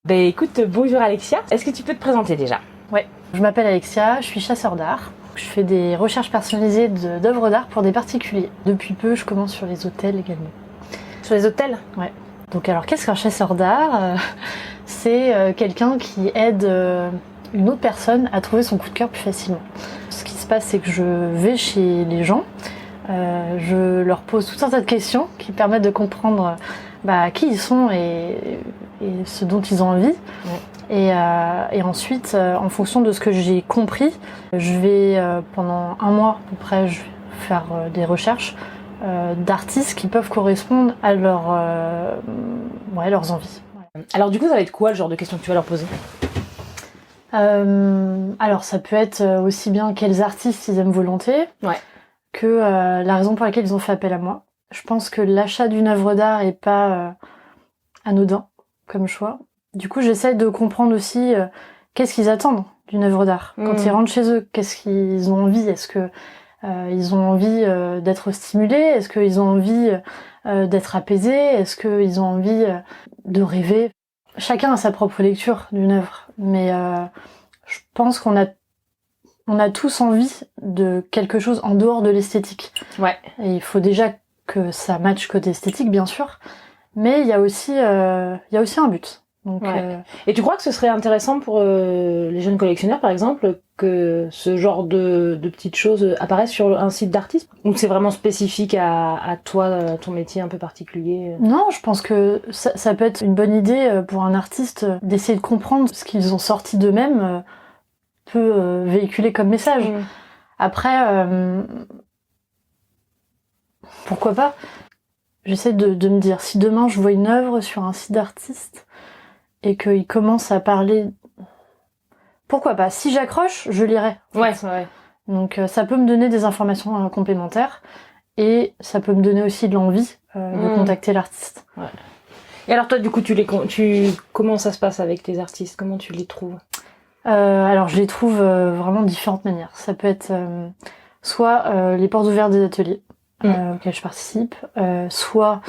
Écoute, bonjour Alexia. Est-ce que tu peux te présenter déjà? Ouais, je m'appelle Alexia, je suis chasseur d'art. Je fais des recherches personnalisées d'œuvres d'art pour des particuliers. Depuis peu, je commence sur les hôtels également. Sur les hôtels? Ouais. Donc alors, qu'est-ce qu'un chasseur d'art? C'est quelqu'un qui aide une autre personne à trouver son coup de cœur plus facilement. Ce qui se passe, c'est que je vais chez les gens, je leur pose tout un tas de questions qui permettent de comprendre qui ils sont et ce dont ils ont envie. Ouais. Et ensuite, en fonction de ce que j'ai compris, je vais pendant un mois à peu près, je vais faire des recherches d'artistes qui peuvent correspondre à leurs envies. Alors du coup, ça va être quoi le genre de questions que tu vas leur poser? Alors ça peut être aussi bien quels artistes ils aiment volontiers, ouais, que la raison pour laquelle ils ont fait appel à moi. Je pense que l'achat d'une œuvre d'art est pas anodin comme choix. Du coup, j'essaie de comprendre aussi qu'est-ce qu'ils attendent d'une œuvre d'art. Quand ils rentrent chez eux, qu'est-ce qu'ils ont envie? Est-ce que ils ont envie d'être stimulés? Est-ce qu'ils ont envie d'être apaisés? Est-ce qu'ils ont envie de rêver? Chacun a sa propre lecture d'une œuvre, mais je pense qu'on a tous envie de quelque chose en dehors de l'esthétique. Ouais. Et il faut déjà que ça matche côté esthétique, bien sûr, mais il y a aussi un but. Donc, ouais. Et tu crois que ce serait intéressant pour les jeunes collectionneurs, par exemple, que ce genre de petites choses apparaissent sur un site d'artiste? Ou c'est vraiment spécifique à toi, ton métier un peu particulier? Non, je pense que ça peut être une bonne idée pour un artiste d'essayer de comprendre ce qu'ils ont sorti d'eux-mêmes peut véhiculer comme message. Après, pourquoi pas? J'essaie de me dire, si demain je vois une œuvre sur un site d'artiste et qu'il commence à parler, pourquoi pas? Si j'accroche, je lirai. Ouais. Donc ça peut me donner des informations complémentaires et ça peut me donner aussi de l'envie de contacter l'artiste. Ouais. Et alors toi, du coup, comment ça se passe avec tes artistes? Comment tu les trouves? Alors je les trouve vraiment de différentes manières. Ça peut être soit les portes ouvertes des ateliers auxquels je participe, soit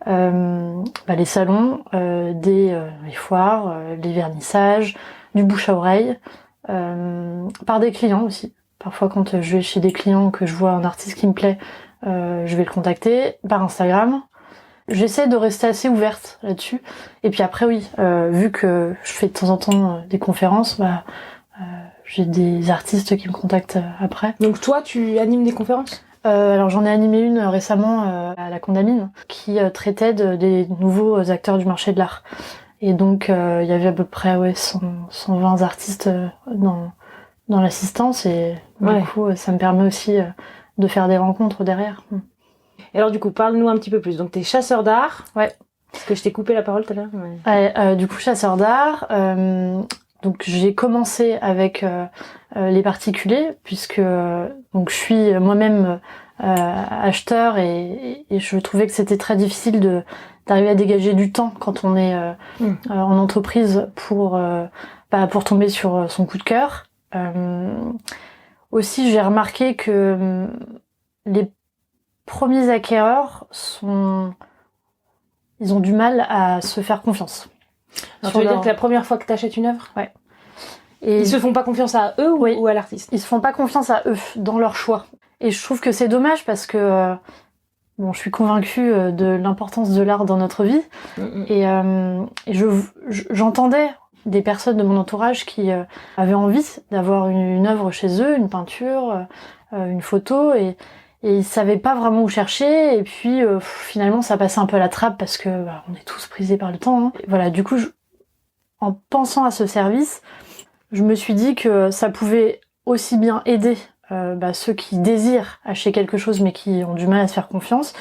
les salons, les foires, les vernissages, du bouche à oreille, par des clients aussi. Parfois quand je vais chez des clients que je vois un artiste qui me plaît, je vais le contacter par Instagram. J'essaie de rester assez ouverte là-dessus. Et puis après, oui, vu que je fais de temps en temps des conférences, j'ai des artistes qui me contactent après. Donc toi, tu animes des conférences? Alors j'en ai animé une récemment à la Condamine qui traitait des nouveaux acteurs du marché de l'art. Et donc il y avait à peu près 120 artistes dans l'assistance et du coup ça me permet aussi de faire des rencontres derrière. Et alors du coup, parle-nous un petit peu plus. Donc t'es chasseur d'art. Ouais. Parce que je t'ai coupé la parole tout à l'heure. Ouais, du coup, chasseur d'art. Donc j'ai commencé avec les particuliers puisque donc je suis moi-même acheteur et je trouvais que c'était très difficile d'arriver à dégager du temps quand on est en entreprise pour tomber sur son coup de cœur. Aussi, j'ai remarqué que les premiers acquéreurs ils ont du mal à se faire confiance. Alors, tu veux dire que la première fois que tu achètes une œuvre? Ouais. Et ils se font pas confiance à eux ou à l'artiste? Ils se font pas confiance à eux dans leur choix. Et je trouve que c'est dommage parce que je suis convaincue de l'importance de l'art dans notre vie. Et j'entendais des personnes de mon entourage qui avaient envie d'avoir une œuvre chez eux, une peinture, une photo et ils savaient pas vraiment où chercher et puis finalement ça passait un peu à la trappe parce que on est tous prisés par le temps. Hein. Et voilà, du coup en pensant à ce service, je me suis dit que ça pouvait aussi bien aider ceux qui désirent acheter quelque chose mais qui ont du mal à se faire confiance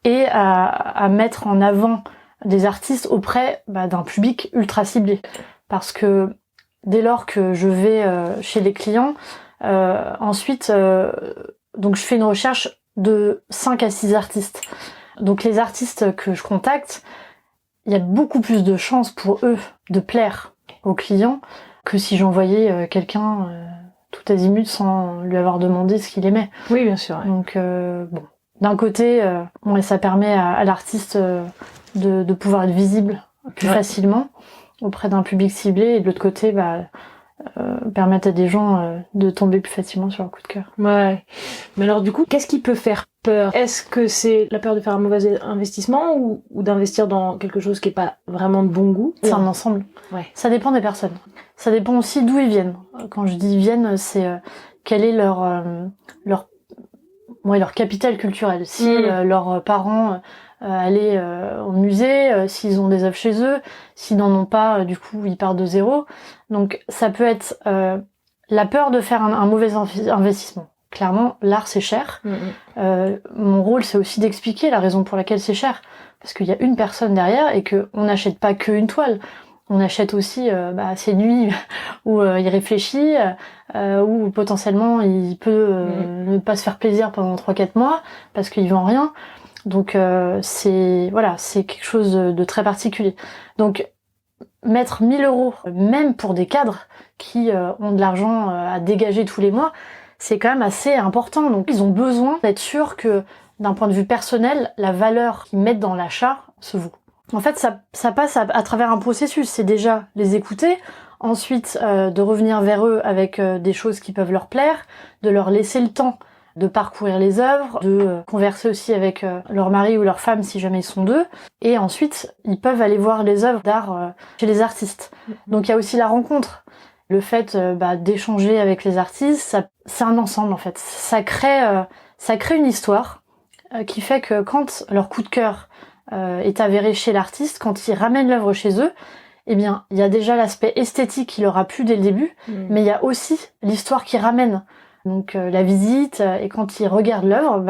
et à mettre en avant des artistes auprès d'un public ultra ciblé. Parce que dès lors que je vais chez les clients, ensuite donc je fais une recherche de 5 à 6 artistes. Donc les artistes que je contacte, il y a beaucoup plus de chances pour eux de plaire aux clients que si j'envoyais quelqu'un tout azimut sans lui avoir demandé ce qu'il aimait. Oui, bien sûr. Ouais. Donc d'un côté, ça permet à l'artiste de pouvoir être visible plus facilement. auprès d'un public ciblé, et de l'autre côté, permettre à des gens de tomber plus facilement sur leur coup de cœur. Ouais. Mais alors du coup, qu'est-ce qui peut faire peur? Est-ce que c'est la peur de faire un mauvais investissement ou d'investir dans quelque chose qui est pas vraiment de bon goût? C'est un ensemble. Ouais. Ça dépend des personnes. Ça dépend aussi d'où ils viennent. Quand je dis viennent, c'est quel est leur capital culturel. Si leurs parents allaient au musée, s'ils ont des œuvres chez eux, s'ils n'en ont pas, du coup ils partent de zéro. Donc ça peut être la peur de faire un mauvais investissement. Clairement, l'art c'est cher. Mon rôle c'est aussi d'expliquer la raison pour laquelle c'est cher, parce qu'il y a une personne derrière et que on n'achète pas qu'une toile. On achète aussi ces nuits où il réfléchit, où potentiellement il peut ne pas se faire plaisir pendant 3-4 mois parce qu'il vend rien. Donc c'est quelque chose de très particulier. Donc mettre 1 000 €, même pour des cadres qui ont de l'argent à dégager tous les mois, c'est quand même assez important. Donc ils ont besoin d'être sûrs que d'un point de vue personnel, la valeur qu'ils mettent dans l'achat se vaut. En fait, ça passe à travers un processus. C'est déjà les écouter, ensuite de revenir vers eux avec des choses qui peuvent leur plaire, de leur laisser le temps de parcourir les œuvres, de converser aussi avec leur mari ou leur femme si jamais ils sont deux, et ensuite ils peuvent aller voir les œuvres d'art chez les artistes. Donc il y a aussi la rencontre, le fait d'échanger avec les artistes, c'est un ensemble en fait. Ça crée une histoire qui fait que quand leur coup de cœur est avéré chez l'artiste, quand ils ramènent l'œuvre chez eux, eh bien, il y a déjà l'aspect esthétique qui leur a plu dès le début, mais il y a aussi l'histoire qui ramène. Donc la visite, et quand ils regardent l'œuvre,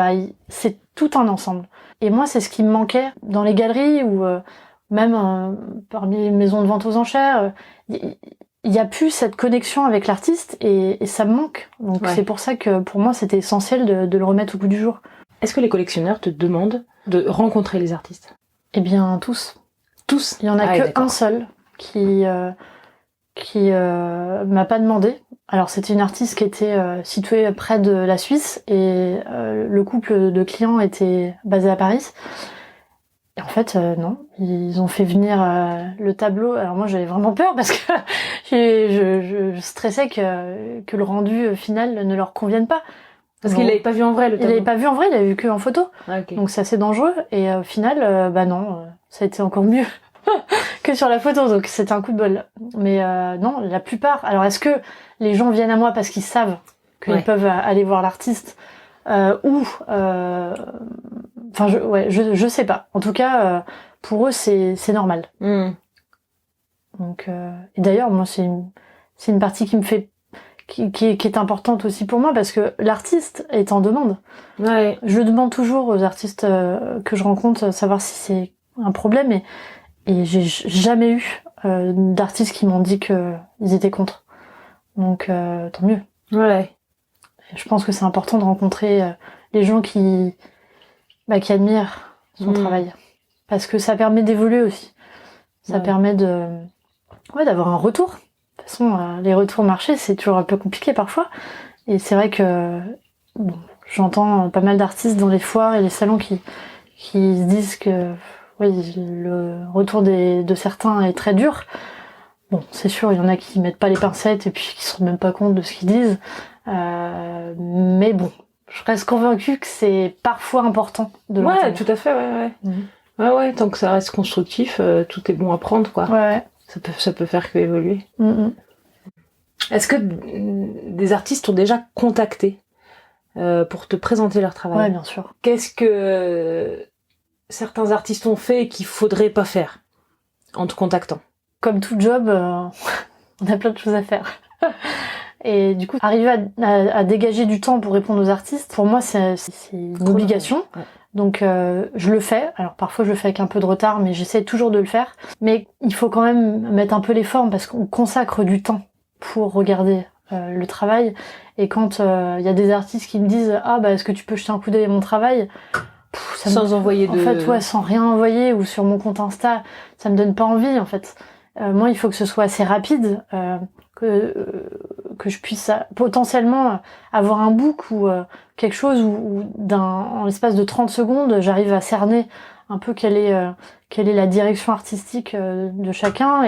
c'est tout un ensemble. Et moi, c'est ce qui me manquait dans les galeries ou même parmi les maisons de vente aux enchères. Il y a plus cette connexion avec l'artiste et ça me manque. Donc c'est pour ça que pour moi, c'était essentiel de le remettre au goût du jour. Est-ce que les collectionneurs te demandent de rencontrer les artistes? Eh bien, tous. Tous? Il y en a qu'un seul qui m'a pas demandé. Alors c'était une artiste qui était située près de la Suisse et le couple de clients était basé à Paris. Et en fait non, ils ont fait venir le tableau. Alors moi j'avais vraiment peur parce que je stressais que le rendu final ne leur convienne pas. Parce qu'il l'avait pas vu en vrai, le tableau. Il l'avait pas vu en vrai, il l'avait vu que en photo. Ah, okay. Donc c'est assez dangereux. Et au final, non, ça a été encore mieux que sur la photo. Donc c'était un coup de bol. Mais non, la plupart. Alors est-ce que les gens viennent à moi parce qu'ils savent qu'ils peuvent aller voir l'artiste je sais pas. En tout cas, pour eux c'est normal. Donc et d'ailleurs moi c'est une partie qui me fait qui est importante aussi pour moi parce que l'artiste est en demande. Ouais. Je demande toujours aux artistes que je rencontre savoir si c'est un problème et j'ai jamais eu d'artistes qui m'ont dit que ils étaient contre. Donc tant mieux. Ouais. Je pense que c'est important de rencontrer les gens qui admirent son travail parce que ça permet d'évoluer aussi. Ça permet d'avoir un retour. De toute façon, les retours marchés, c'est toujours un peu compliqué parfois. Et c'est vrai que j'entends pas mal d'artistes dans les foires et les salons qui se disent que le retour de certains est très dur. Bon, c'est sûr, il y en a qui mettent pas les pincettes et puis qui se rendent même pas compte de ce qu'ils disent. Mais bon, je reste convaincue que c'est parfois important de l'entendre. Ouais, tout à fait, ouais. Ouais, tant que ça reste constructif, tout est bon à prendre, quoi. Ouais. Ça peut faire que évoluer. Est-ce que des artistes t'ont déjà contacté pour te présenter leur travail? Ouais, bien sûr. Qu'est-ce que certains artistes ont fait et qu'il faudrait pas faire en te contactant? Comme tout job, on a plein de choses à faire. Et du coup, arriver à dégager du temps pour répondre aux artistes, pour moi, c'est une obligation. Ouais. Donc je le fais. Alors parfois je le fais avec un peu de retard, mais j'essaie toujours de le faire. Mais il faut quand même mettre un peu les formes parce qu'on consacre du temps pour regarder le travail. Et quand il y a des artistes qui me disent est-ce que tu peux jeter un coup d'œil à mon travail, sans envoyer de... En fait, sans rien envoyer ou sur mon compte Insta, ça me donne pas envie en fait. Moi, il faut que ce soit assez rapide, que je puisse potentiellement avoir un book ou quelque chose où en l'espace de 30 secondes, j'arrive à cerner un peu quelle est la direction artistique de chacun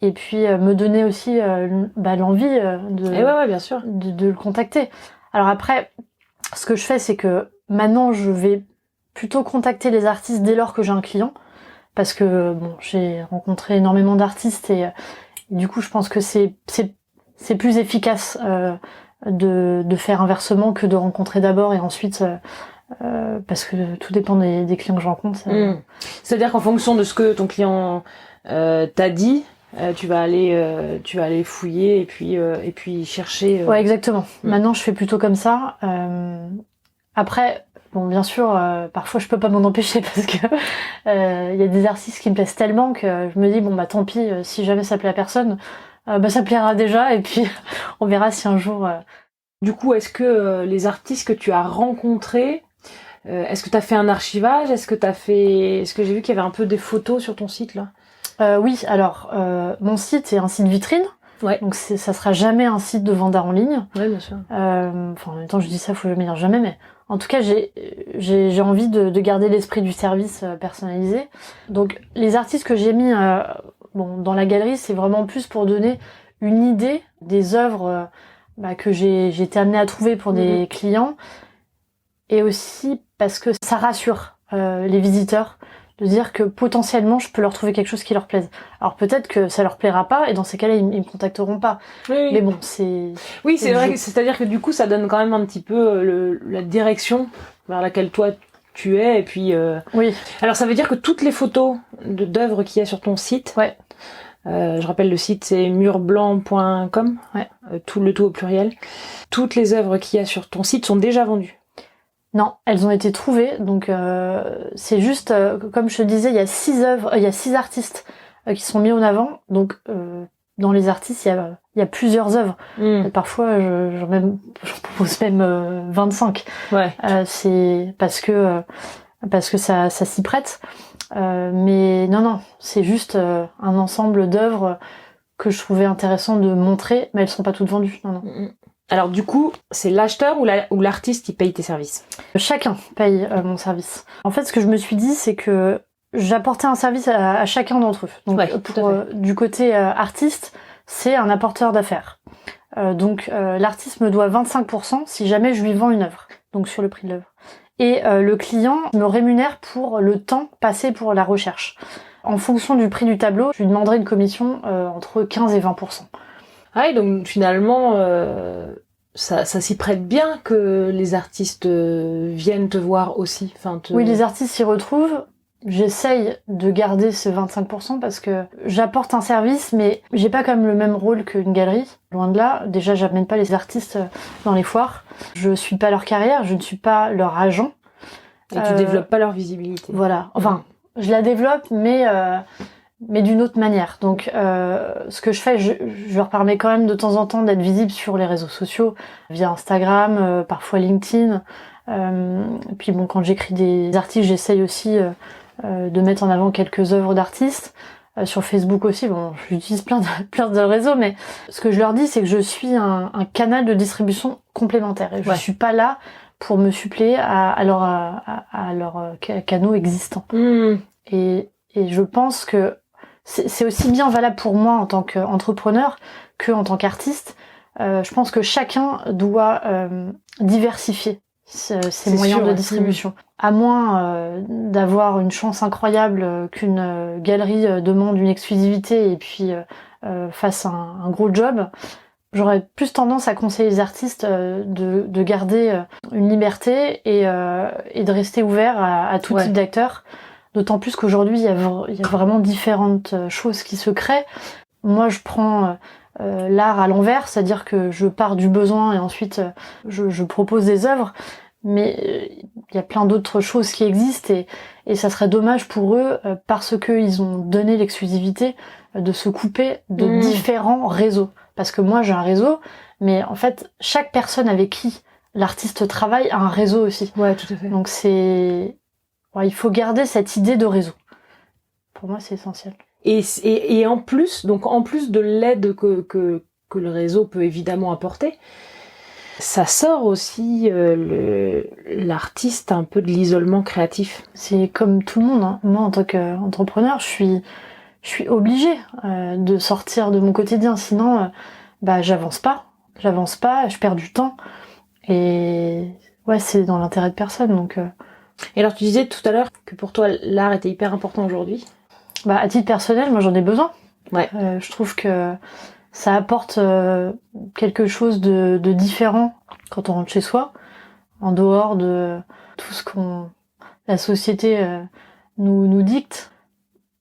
et puis me donner aussi l'envie ouais, bien sûr. de le contacter. Alors après, ce que je fais, c'est que maintenant, je vais plutôt contacter les artistes dès lors que j'ai un client, parce que bon, j'ai rencontré énormément d'artistes et du coup, je pense que c'est plus efficace de faire inversement que de rencontrer d'abord et ensuite parce que tout dépend des clients que je rencontre. C'est-à-dire qu'en fonction de ce que ton client t'a dit, tu vas aller fouiller et puis chercher. Ouais, exactement. Maintenant, je fais plutôt comme ça. Après, bon, bien sûr, parfois je peux pas m'en empêcher parce que y a des artistes qui me plaisent tellement que je me dis bon bah tant pis, si jamais ça plaît à personne, ça plaira déjà et puis on verra si un jour. Du coup, est-ce que les artistes que tu as rencontrés, est-ce que tu as fait un archivage? Est-ce que j'ai vu qu'il y avait un peu des photos sur ton site là? Oui, alors mon site est un site vitrine. Ouais. Donc ça sera jamais un site de vente en ligne. Ouais, bien sûr. Enfin, en même temps, je dis ça, faut jamais dire jamais, mais en tout cas, j'ai envie de garder l'esprit du service personnalisé. Donc, les artistes que j'ai mis dans la galerie, c'est vraiment plus pour donner une idée des œuvres que j'ai été amenée à trouver pour des clients, et aussi parce que ça rassure les visiteurs de dire que potentiellement je peux leur trouver quelque chose qui leur plaise. Alors peut-être que ça leur plaira pas et dans ces cas-là ils me contacteront pas. Oui. Mais bon, c'est vrai, c'est-à-dire que du coup ça donne quand même un petit peu la direction vers laquelle toi tu es et puis Oui. Alors ça veut dire que toutes les photos d'œuvres qu'il y a sur ton site. Ouais. Je rappelle le site c'est murblanc.com. Ouais. Tout au pluriel. Toutes les œuvres qu'il y a sur ton site sont déjà vendues. Non, elles ont été trouvées, donc c'est juste, comme je te disais, il y a 6 artistes qui sont mis en avant, donc dans les artistes, il y a plusieurs œuvres. Et parfois, j'en propose même 25. Ouais. C'est parce que ça s'y prête. Mais non, c'est juste un ensemble d'œuvres que je trouvais intéressant de montrer, mais elles sont pas toutes vendues. Non. Alors du coup, c'est l'acheteur ou l'artiste qui paye tes services? Chacun paye mon service. En fait, ce que je me suis dit, c'est que j'apportais un service à chacun d'entre eux. Donc du côté artiste, c'est un apporteur d'affaires. Donc l'artiste me doit 25% si jamais je lui vends une œuvre, donc sur le prix de l'œuvre. Et le client me rémunère pour le temps passé pour la recherche. En fonction du prix du tableau, je lui demanderai une commission entre 15 et 20%. Ah, et donc finalement, ça s'y prête bien que les artistes viennent te voir aussi. Oui, les artistes s'y retrouvent. J'essaye de garder ce 25% parce que j'apporte un service, mais j'ai pas comme le même rôle qu'une galerie. Loin de là. Déjà, j'amène pas les artistes dans les foires. Je suis pas leur carrière, je ne suis pas leur agent. Et tu développes pas leur visibilité. Voilà. Enfin, je la développe, mais d'une autre manière. Donc, ce que je fais, je leur permets quand même de temps en temps d'être visible sur les réseaux sociaux, via Instagram, parfois LinkedIn. Et puis bon, quand j'écris des articles, j'essaye aussi de mettre en avant quelques œuvres d'artistes. Sur Facebook aussi, bon, j'utilise plein de réseaux, mais ce que je leur dis, c'est que je suis un canal de distribution complémentaire. Et je suis pas là pour me suppléer à leurs canaux existants. Et je pense que c'est aussi bien valable pour moi en tant qu'entrepreneur que en tant qu'artiste. Je pense que chacun doit diversifier ses moyens de distribution. À moins d'avoir une chance incroyable qu'une galerie demande une exclusivité et puis fasse un gros job, j'aurais plus tendance à conseiller les artistes de garder une liberté et de rester ouvert à tout type d'acteurs. D'autant plus qu'aujourd'hui, il y a vraiment différentes choses qui se créent. Moi, je prends l'art à l'envers, c'est-à-dire que je pars du besoin et ensuite je propose des œuvres. Mais il y a plein d'autres choses qui existent et ça serait dommage pour eux, parce qu'ils ont donné l'exclusivité, de se couper de différents réseaux. Parce que moi, j'ai un réseau, mais en fait, chaque personne avec qui l'artiste travaille a un réseau aussi. Ouais, tout à fait. Donc il faut garder cette idée de réseau. Pour moi, c'est essentiel. Et en plus de l'aide que le réseau peut évidemment apporter, ça sort aussi l'artiste un peu de l'isolement créatif. C'est comme tout le monde, hein. Moi, en tant qu'entrepreneur, je je suis obligée de sortir de mon quotidien, sinon j'avance pas, je perds du temps et ouais, c'est dans l'intérêt de personne donc. Et alors tu disais tout à l'heure que pour toi l'art était hyper important aujourd'hui. À titre personnel, moi j'en ai besoin. Ouais. Je trouve que ça apporte quelque chose de différent quand on rentre chez soi, en dehors de tout ce la société nous dicte.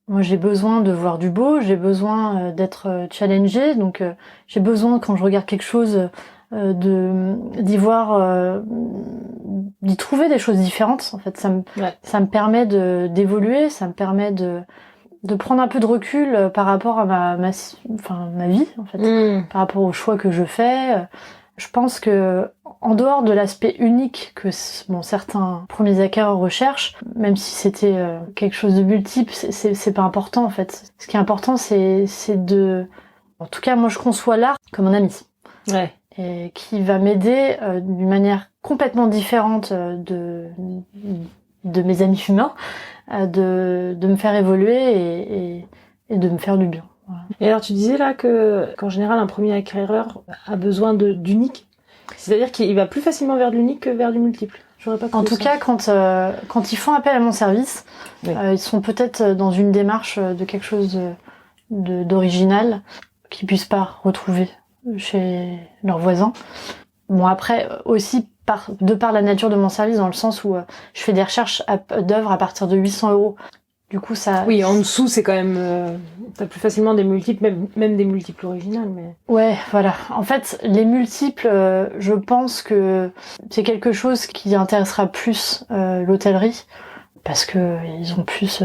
Moi, j'ai besoin de voir du beau, j'ai besoin d'être challengée, donc j'ai besoin, quand je regarde quelque chose, d'y trouver des choses différentes. En fait, ça me permet d'évoluer, ça me permet de prendre un peu de recul par rapport à ma vie, en fait, par rapport aux choix que je fais. Je pense que, en dehors de l'aspect unique que certains premiers acquéreurs recherchent, même si c'était quelque chose de multiple, c'est pas important en fait. Ce qui est important, c'est en tout cas, moi je conçois l'art comme un ami. Ouais. Et qui va m'aider d'une manière complètement différente de mes amis humains, de me faire évoluer et de me faire du bien. Voilà. Et alors tu disais là qu'en général un premier acquéreur a besoin d'unique, c'est-à-dire qu'il va plus facilement vers de l'unique que vers du multiple. J'aurais pas En tout cas, quand ils font appel à mon service, oui. Ils sont peut-être dans une démarche de quelque chose d'original qu'ils puissent pas retrouver chez leurs voisins. Bon, après aussi de par la nature de mon service, dans le sens où je fais des recherches d'œuvres à partir de 800 €. Du coup, ça... Oui, en dessous, c'est quand même... t'as plus facilement des multiples, même des multiples originales, mais... Ouais, voilà. En fait, les multiples, je pense que c'est quelque chose qui intéressera plus l'hôtellerie, parce que ils ont plus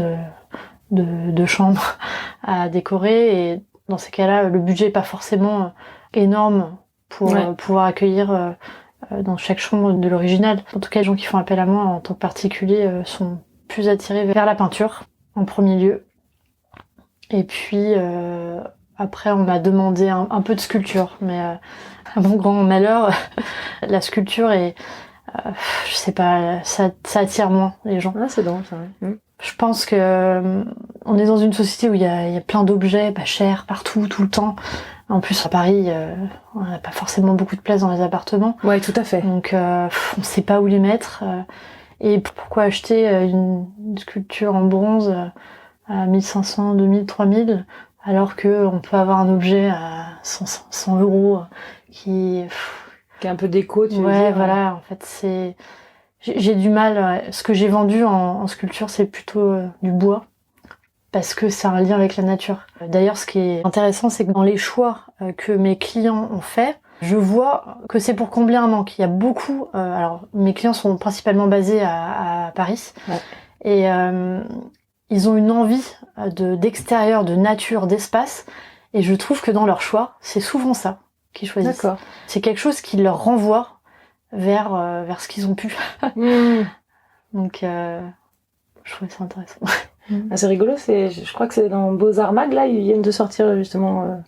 de chambres à décorer, et dans ces cas-là, le budget est pas forcément énorme pour pouvoir accueillir dans chaque chambre de l'original. En tout cas, les gens qui font appel à moi en tant que particulier sont plus attirés vers la peinture en premier lieu. Et puis après, on m'a demandé un peu de sculpture, mais à mon grand malheur, la sculpture est, je sais pas, ça attire moins les gens. Ah, c'est drôle ça. Ouais. Je pense que on est dans une société où il y a plein d'objets pas chers partout, tout le temps. En plus, à Paris, on n'a pas forcément beaucoup de place dans les appartements. Ouais, tout à fait. Donc, on sait pas où les mettre. Et pourquoi acheter une sculpture en bronze à 1500, 2000, 3000, alors que on peut avoir un objet à 100 € qui est un peu déco, tu veux dire. Ouais, voilà. En fait, j'ai du mal. Ce que j'ai vendu en sculpture, c'est plutôt du bois, parce que c'est un lien avec la nature. D'ailleurs, ce qui est intéressant, c'est que dans les choix que mes clients ont fait, je vois que c'est pour combler un manque. Il y a beaucoup... alors, mes clients sont principalement basés à Paris. Ouais. Et ils ont une envie d'extérieur, de nature, d'espace. Et je trouve que dans leur choix, c'est souvent ça qu'ils choisissent. D'accord. C'est quelque chose qui leur renvoie vers ce qu'ils ont pu. Donc, je trouvais ça intéressant. Ah, c'est rigolo, je crois que c'est dans Beaux-Arts Mag, là, ils viennent de sortir justement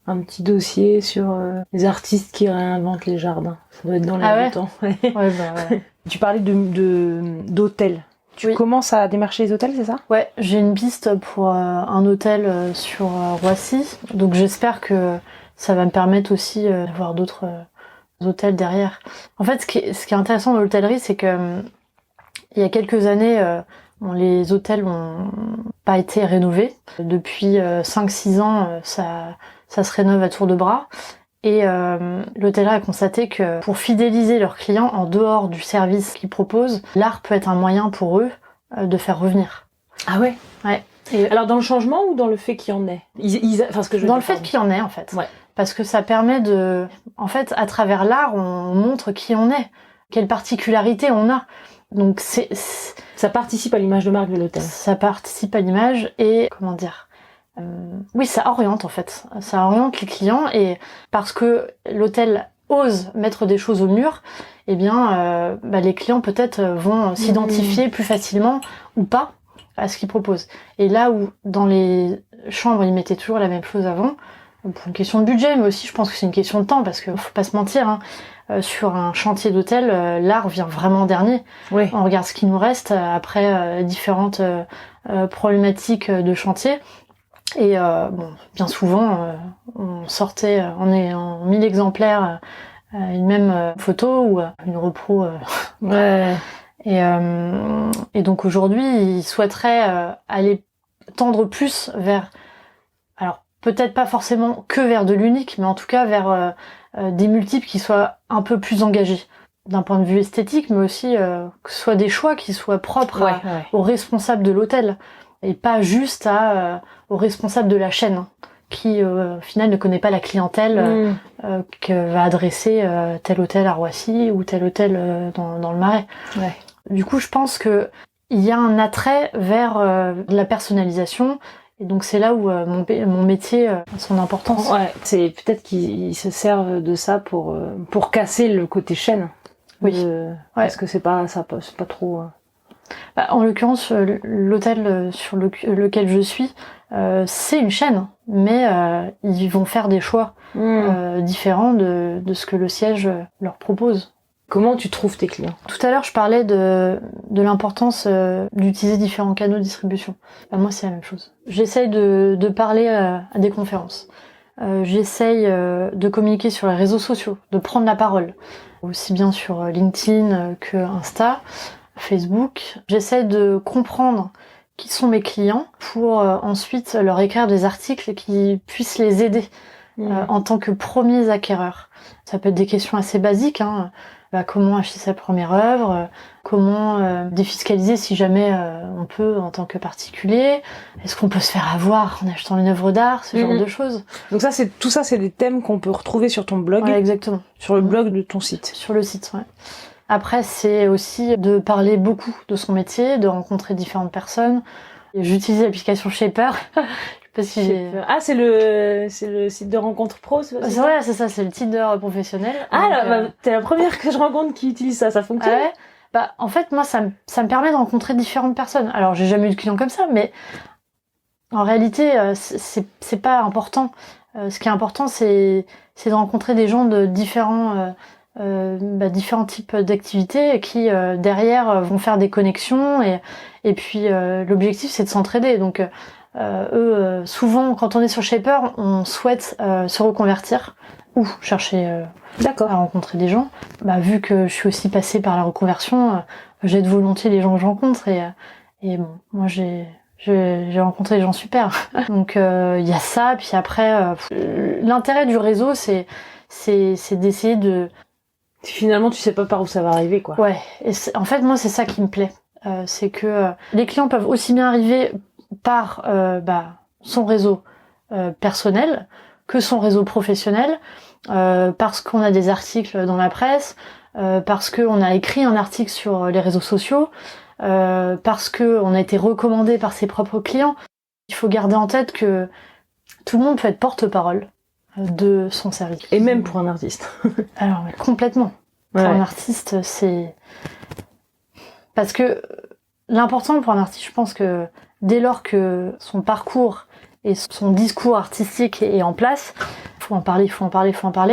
un petit dossier sur les artistes qui réinventent les jardins. Ça doit être dans l'air du temps. Ouais, ouais. Tu parlais d'hôtels. Tu commences à démarcher les hôtels, c'est ça? Ouais, j'ai une piste pour un hôtel sur Roissy, donc j'espère que ça va me permettre aussi d'avoir d'autres hôtels derrière. En fait, ce qui est intéressant dans l'hôtellerie, c'est que il y a quelques années, les hôtels ont pas été rénovés. Depuis 5-6 ans, ça se rénove à tour de bras. Et l'hôtellerie a constaté que pour fidéliser leurs clients, en dehors du service qu'ils proposent, l'art peut être un moyen pour eux de faire revenir. Ah ouais? Ouais. Et alors dans le changement ou dans le fait qu'il y en ait? Dans le fait qu'il y en ait, en fait. Ouais. Parce que ça permet en fait, à travers l'art, on montre qui on est, quelles particularités on a. Donc ça participe à l'image de marque de l'hôtel. Ça participe à l'image et comment dire, oui, ça oriente en fait. Ça oriente les clients, et parce que l'hôtel ose mettre des choses au mur, eh bien les clients peut-être vont s'identifier plus facilement ou pas à ce qu'ils proposent. Et là où dans les chambres ils mettaient toujours la même chose avant, pour une question de budget, mais aussi je pense que c'est une question de temps, parce que faut pas se mentir, hein, sur un chantier d'hôtel, l'art vient vraiment en dernier. Oui. On regarde ce qui nous reste après différentes problématiques de chantier. Et bien souvent, on sortait en 1000 exemplaires une même photo ou une repro. Ouais. Et donc aujourd'hui, ils souhaiteraient aller tendre plus vers, alors peut-être pas forcément que vers de l'unique, mais en tout cas vers des multiples qui soient un peu plus engagés d'un point de vue esthétique, mais aussi que ce soit des choix qui soient propres aux responsables de l'hôtel et pas juste aux responsables de la chaîne qui au final ne connaît pas la clientèle que va adresser tel hôtel à Roissy ou tel hôtel dans le Marais. Ouais. Du coup, je pense que il y a un attrait vers la personnalisation. Et donc c'est là où mon métier a son importance. Ouais, c'est peut-être qu'ils se servent de ça pour casser le côté chaîne. Oui. Parce que c'est pas trop. Bah, en l'occurrence, l'hôtel sur lequel je suis, c'est une chaîne, mais ils vont faire des choix différents de ce que le siège leur propose. Comment tu trouves tes clients? Tout à l'heure, je parlais de l'importance d'utiliser différents canaux de distribution. Bah, moi, c'est la même chose. J'essaye de parler à des conférences. J'essaye de communiquer sur les réseaux sociaux, de prendre la parole, aussi bien sur LinkedIn que Insta, Facebook. J'essaye de comprendre qui sont mes clients pour ensuite leur écrire des articles qui puissent les aider en tant que premiers acquéreurs. Ça peut être des questions assez basiques, comment acheter sa première œuvre, comment défiscaliser si jamais on peut en tant que particulier, est-ce qu'on peut se faire avoir en achetant une œuvre d'art, ce genre de choses. Donc tout ça c'est des thèmes qu'on peut retrouver sur ton blog. Ouais, exactement. Sur le blog de ton site. Sur le site, ouais. Après, c'est aussi de parler beaucoup de son métier, de rencontrer différentes personnes. J'utilise l'application Shaper. Parce que c'est le site de rencontre pro, c'est ça? Ouais, c'est ça, c'est le Tinder professionnel. T'es la première que je rencontre qui utilise ça fonctionne? Ouais. Bah, en fait, moi, ça me permet de rencontrer différentes personnes. Alors, j'ai jamais eu de clients comme ça, mais en réalité, c'est pas important. Ce qui est important, c'est de rencontrer des gens de différents types d'activités qui derrière vont faire des connexions et puis l'objectif c'est de s'entraider. Donc souvent quand on est sur Shaper, on souhaite se reconvertir ou chercher à rencontrer des gens. Vu que je suis aussi passée par la reconversion, j'aide volontiers les gens que je rencontre et bon, moi j'ai rencontré des gens super. Donc il y a ça, puis après l'intérêt du réseau c'est d'essayer de... Finalement, tu sais pas par où ça va arriver, quoi. Ouais, et en fait, moi, c'est ça qui me plaît. C'est que les clients peuvent aussi bien arriver par son réseau personnel que son réseau professionnel, parce qu'on a des articles dans la presse, parce qu'on a écrit un article sur les réseaux sociaux, parce qu'on a été recommandé par ses propres clients. Il faut garder en tête que tout le monde peut être porte-parole de son service. Et même pour un artiste. Alors, mais complètement. Pour un artiste, c'est... Parce que l'important pour un artiste, je pense que dès lors que son parcours et son discours artistique est en place, faut en parler,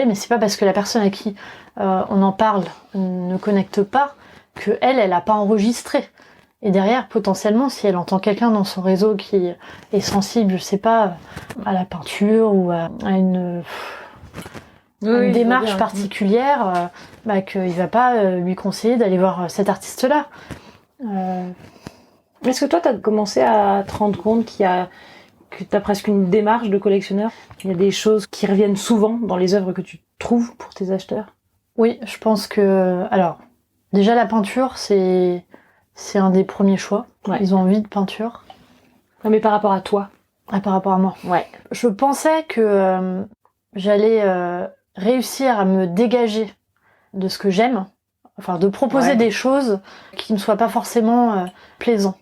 mais c'est pas parce que la personne à qui on en parle ne connecte pas que elle a pas enregistré. Et derrière, potentiellement, si elle entend quelqu'un dans son réseau qui est sensible, je sais pas, à la peinture ou à une démarche particulière, qu'il va pas lui conseiller d'aller voir cet artiste-là. Est-ce que toi, t'as commencé à te rendre compte que t'as presque une démarche de collectionneur? Il y a des choses qui reviennent souvent dans les œuvres que tu trouves pour tes acheteurs? Oui, je pense que... Alors, déjà la peinture, c'est un des premiers choix. Ouais. Ils ont envie de peinture. Ouais, mais par rapport à toi? Par rapport à moi. Ouais. Je pensais que j'allais réussir à me dégager de ce que j'aime, enfin de proposer des choses qui ne soient pas forcément plaisantes.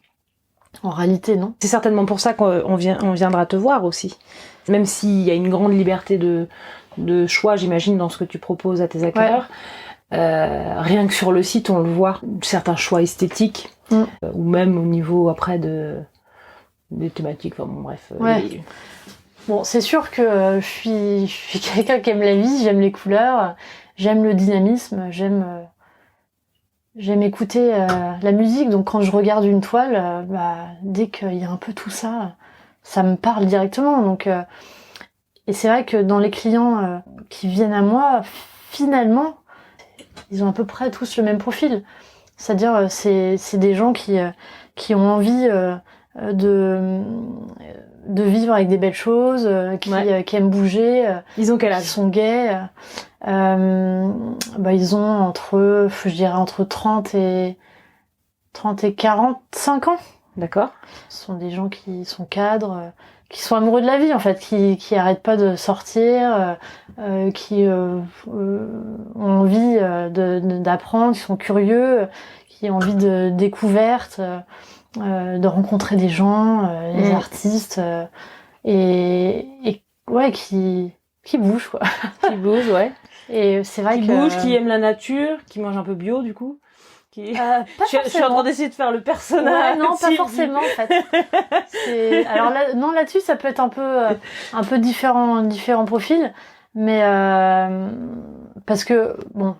En réalité, non. C'est certainement pour ça qu'on viendra te voir aussi. Même s'il y a une grande liberté de choix, j'imagine, dans ce que tu proposes à tes acquéreurs. Ouais. Rien que sur le site, on le voit, certains choix esthétiques, ou même au niveau après des thématiques, enfin bon bref. Ouais. Bon, c'est sûr que je suis quelqu'un qui aime la vie, j'aime les couleurs, j'aime le dynamisme, j'aime écouter la musique. Donc quand je regarde une toile, dès qu'il y a un peu tout ça, ça me parle directement. Donc, et c'est vrai que dans les clients qui viennent à moi, finalement, ils ont à peu près tous le même profil. C'est-à-dire, c'est des gens qui ont envie de vivre avec des belles choses, qui aiment bouger. Ils ont quel qui âge? sont gays. Ils ont entre 30 et 45 ans. D'accord. Ce sont des gens qui sont cadres, qui sont amoureux de la vie en fait, qui arrêtent pas de sortir, qui ont envie d'apprendre, qui sont curieux, qui ont envie de découverte, de rencontrer des gens, des artistes, et ouais, qui bougent quoi. Qui bougent, ouais. Et c'est vrai qui bougent, qui aiment la nature, qui mangent un peu bio du coup. Je suis en train d'essayer de faire le personnage. Ouais, non, pas forcément en fait. Alors là, non, là-dessus, ça peut être un peu différents profils, mais parce que bon,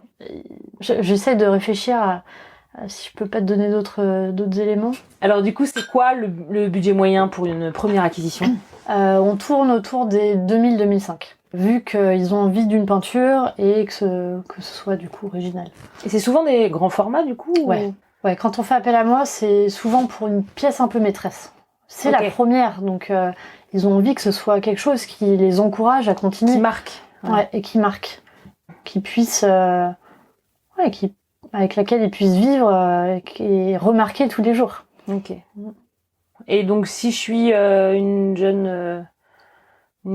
j'essaie de réfléchir à si je peux pas te donner d'autres éléments. Alors du coup, c'est quoi le budget moyen pour une première acquisition? On tourne autour des 2000-2005. Vu qu'ils ont envie d'une peinture et que ce soit du coup original. Et c'est souvent des grands formats du coup? Ouais. Ouais, quand on fait appel à moi, c'est souvent pour une pièce un peu maîtresse. C'est la première, donc ils ont envie que ce soit quelque chose qui les encourage à continuer. Qui marque. Ouais, et qui marque. Qui puisse... avec laquelle ils puissent vivre et remarquer tous les jours. Ok. Et donc si je suis une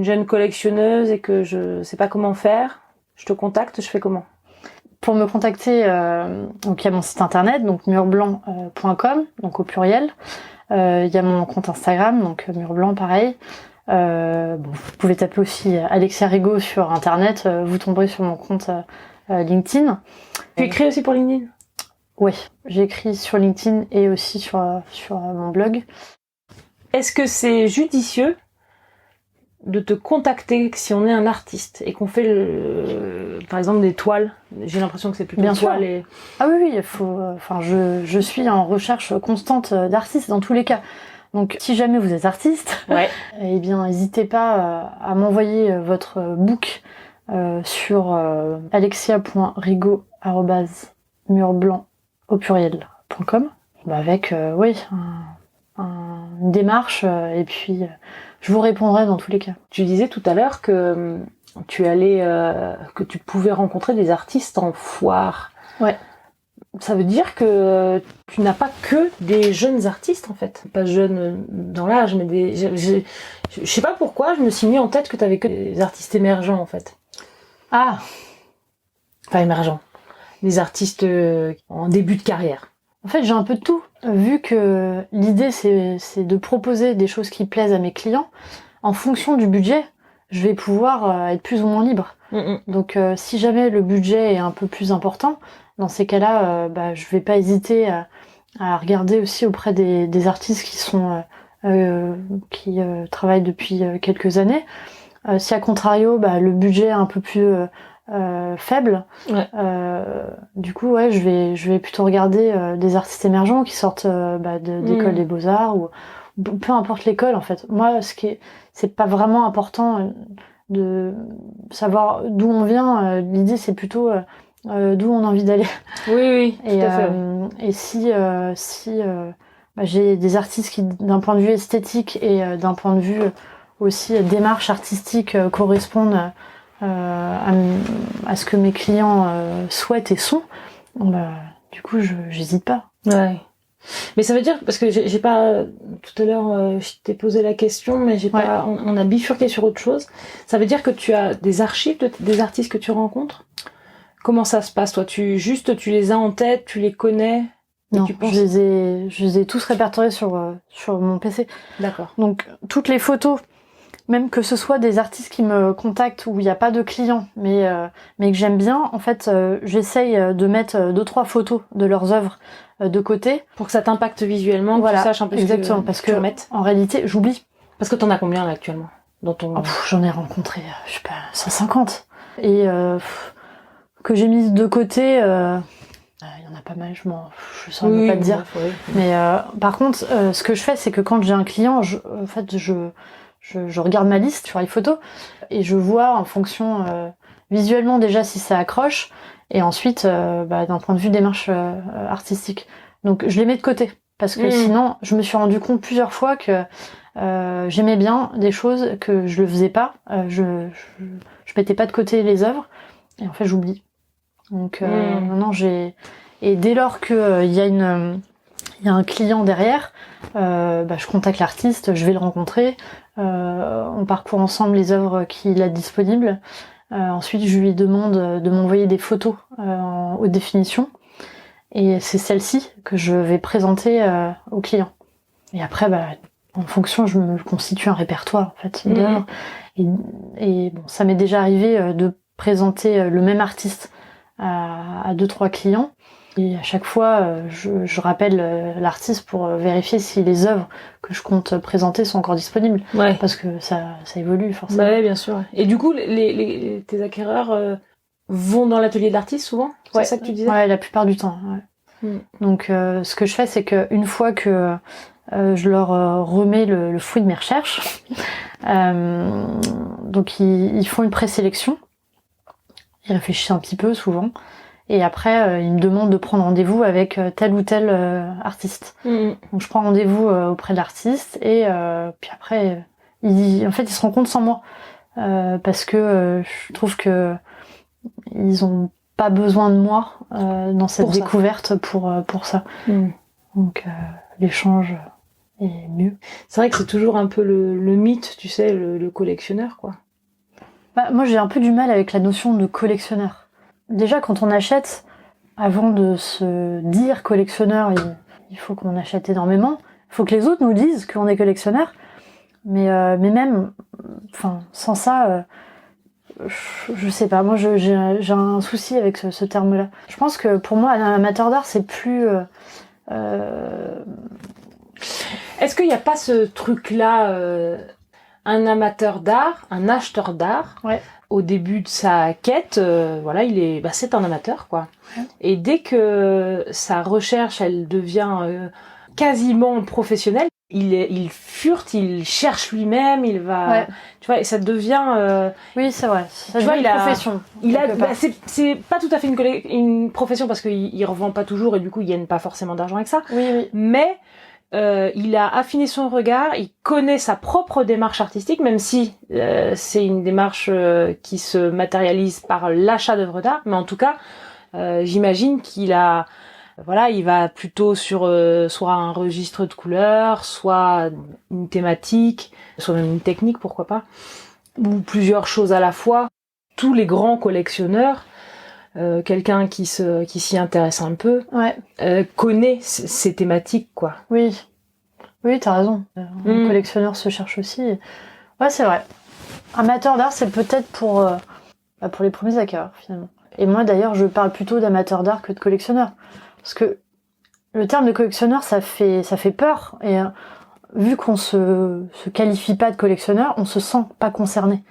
jeune collectionneuse et que je sais pas comment faire, je te contacte, je fais comment? Pour me contacter, donc il y a mon site internet, donc murblanc.com, donc au pluriel. Il y a mon compte Instagram, donc murblanc pareil. Vous pouvez taper aussi Alexia Rigaud sur internet, vous tomberez sur mon compte LinkedIn. Tu écris aussi pour LinkedIn? Oui, j'écris sur LinkedIn et aussi sur mon blog. Est-ce que c'est judicieux de te contacter si on est un artiste et qu'on fait par exemple des toiles? J'ai l'impression que c'est plutôt bien toiles sûr. Ah oui, il faut. Je suis en recherche constante d'artistes dans tous les cas. Donc, si jamais vous êtes artiste, eh bien, n'hésitez pas à m'envoyer votre book sur alexia.rigaud@murblanc au pluriel.com avec une démarche et puis je vous répondrai dans tous les cas. Tu disais tout à l'heure que que tu pouvais rencontrer des artistes en foire. Ouais. Ça veut dire que tu n'as pas que des jeunes artistes en fait. Pas jeunes dans l'âge, mais je sais pas pourquoi, je me suis mis en tête que t'avais que des artistes émergents en fait. Ah. Enfin émergents. Des artistes en début de carrière. En fait, j'ai un peu de tout. Vu que l'idée, c'est de proposer des choses qui plaisent à mes clients, en fonction du budget, je vais pouvoir être plus ou moins libre. Donc, si jamais le budget est un peu plus important, dans ces cas-là, je vais pas hésiter à regarder aussi auprès des artistes qui travaillent depuis quelques années. Si à contrario, le budget est un peu plus faible, du coup je vais plutôt regarder des artistes émergents qui sortent d'école des beaux-arts ou peu importe l'école en fait. Moi c'est pas vraiment important de savoir d'où on vient, l'idée c'est plutôt d'où on a envie d'aller. Oui, tout à fait. Et si j'ai des artistes qui d'un point de vue esthétique et d'un point de vue aussi démarche artistique correspondent à ce que mes clients souhaitent et sont, du coup j'hésite pas. Ouais. Mais ça veut dire, parce que j'ai pas tout à l'heure je t'ai posé la question, mais j'ai pas, on a bifurqué sur autre chose. Ça veut dire que tu as des archives des artistes que tu rencontres? Comment ça se passe toi? Tu les as en tête, tu les connais? Non, je les ai tous répertoriés sur mon PC. D'accord. Donc toutes les photos, même que ce soit des artistes qui me contactent où il n'y a pas de clients, mais que j'aime bien, en fait, j'essaye de mettre 2-3 photos de leurs œuvres de côté. Pour que ça t'impacte visuellement, que tu saches un peu exactement, parce que en réalité, j'oublie. Parce que t'en as combien là actuellement dans ton... J'en ai rencontré, je sais pas, 150. Et que j'ai mis de côté Il y en a pas mal, je saurais même pas te dire. Oui. Mais par contre, ce que je fais, c'est que quand j'ai un client, je regarde ma liste sur les photos et je vois en fonction visuellement déjà si ça accroche et ensuite d'un point de vue démarche artistique. Donc je les mets de côté parce que sinon je me suis rendu compte plusieurs fois que j'aimais bien des choses que je le faisais pas. Je mettais pas de côté les œuvres et en fait j'oublie. Donc maintenant et dès lors que il y a un client derrière, je contacte l'artiste, je vais le rencontrer, on parcourt ensemble les œuvres qu'il a disponibles. Ensuite, je lui demande de m'envoyer des photos en haute définition, et c'est celles-ci que je vais présenter au client. Et après, en fonction, je me constitue un répertoire en fait d'œuvres. Et bon, ça m'est déjà arrivé de présenter le même artiste à 2-3 clients. Et à chaque fois, je rappelle l'artiste pour vérifier si les œuvres que je compte présenter sont encore disponibles. Ouais. Parce que ça évolue forcément. Ouais, bien sûr. Et du coup, tes acquéreurs vont dans l'atelier de l'artiste souvent ? C'est ça que tu disais ? Ouais, la plupart du temps. Ouais. Donc, ce que je fais, c'est qu'une fois que je leur remets le fruit de mes recherches, donc ils font une présélection. Ils réfléchissent un petit peu souvent. Et après, ils me demandent de prendre rendez-vous avec tel ou tel artiste. Donc je prends rendez-vous auprès de l'artiste et puis après, ils se rendent compte sans moi parce que je trouve que ils ont pas besoin de moi dans cette découverte pour ça. Donc l'échange est mieux. C'est vrai que c'est toujours un peu le mythe, tu sais, le collectionneur, quoi. Moi, j'ai un peu du mal avec la notion de collectionneur. Déjà, quand on achète, avant de se dire collectionneur, il faut qu'on achète énormément. Il faut que les autres nous disent qu'on est collectionneur. Mais même, sans ça, je sais pas. Moi, j'ai un souci avec ce terme-là. Je pense que pour moi, un amateur d'art, c'est plus... Est-ce qu'il n'y a pas ce truc-là, un amateur d'art, un acheteur d'art, au début de sa quête, c'est un amateur, quoi. Ouais. Et dès que sa recherche, elle devient quasiment professionnelle, il furte, il cherche lui-même, il va, tu vois, et ça devient. Oui, c'est vrai. Ça devient une profession. C'est pas tout à fait une profession parce qu'il revend pas toujours et du coup il gagne pas forcément d'argent avec ça. Oui. Mais il a affiné son regard, il connaît sa propre démarche artistique, même si c'est une démarche qui se matérialise par l'achat d'œuvres d'art, mais en tout cas, j'imagine qu'il il va plutôt sur soit un registre de couleurs, soit une thématique, soit même une technique, pourquoi pas, ou plusieurs choses à la fois. Tous les grands collectionneurs, quelqu'un qui s'y intéresse un peu, connaît ces thématiques, quoi. Oui, t'as raison. Un collectionneur se cherche aussi. Ouais, c'est vrai. Amateur d'art, c'est peut-être pour les premiers acquéreurs, finalement. Et moi, d'ailleurs, je parle plutôt d'amateur d'art que de collectionneur. Parce que le terme de collectionneur, ça fait peur. Et vu qu'on se qualifie pas de collectionneur, on se sent pas concerné.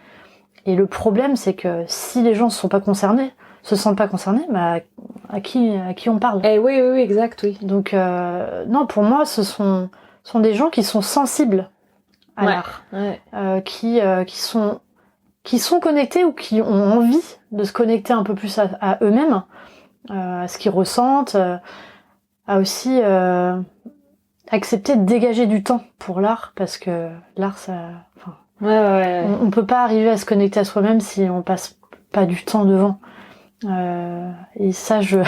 Et le problème, c'est que si les gens se sentent pas concernés, à qui on parle? Oui, exact, oui. Donc, non, pour moi, ce sont des gens qui sont sensibles à l'art. Qui sont connectés ou qui ont envie de se connecter un peu plus à eux-mêmes, à ce qu'ils ressentent, à aussi accepter de dégager du temps pour l'art, parce que l'art, ça... On peut pas arriver à se connecter à soi-même si on passe pas du temps devant. Et ça, je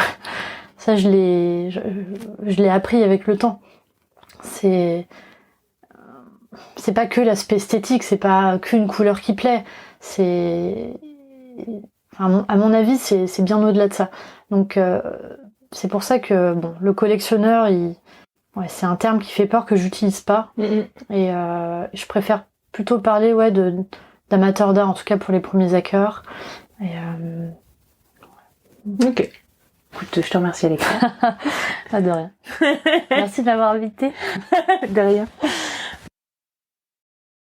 l'ai appris avec le temps. C'est pas que l'aspect esthétique, c'est pas qu'une couleur qui plaît. À mon avis, c'est bien au-delà de ça. Donc, c'est pour ça que le collectionneur, c'est un terme qui fait peur, que j'utilise pas. Et je préfère plutôt parler d'amateur d'art, en tout cas pour les premiers acquéreurs. Ok. Écoute, je te remercie, Alexia. Pas de rien. Merci de m'avoir invitée. De rien.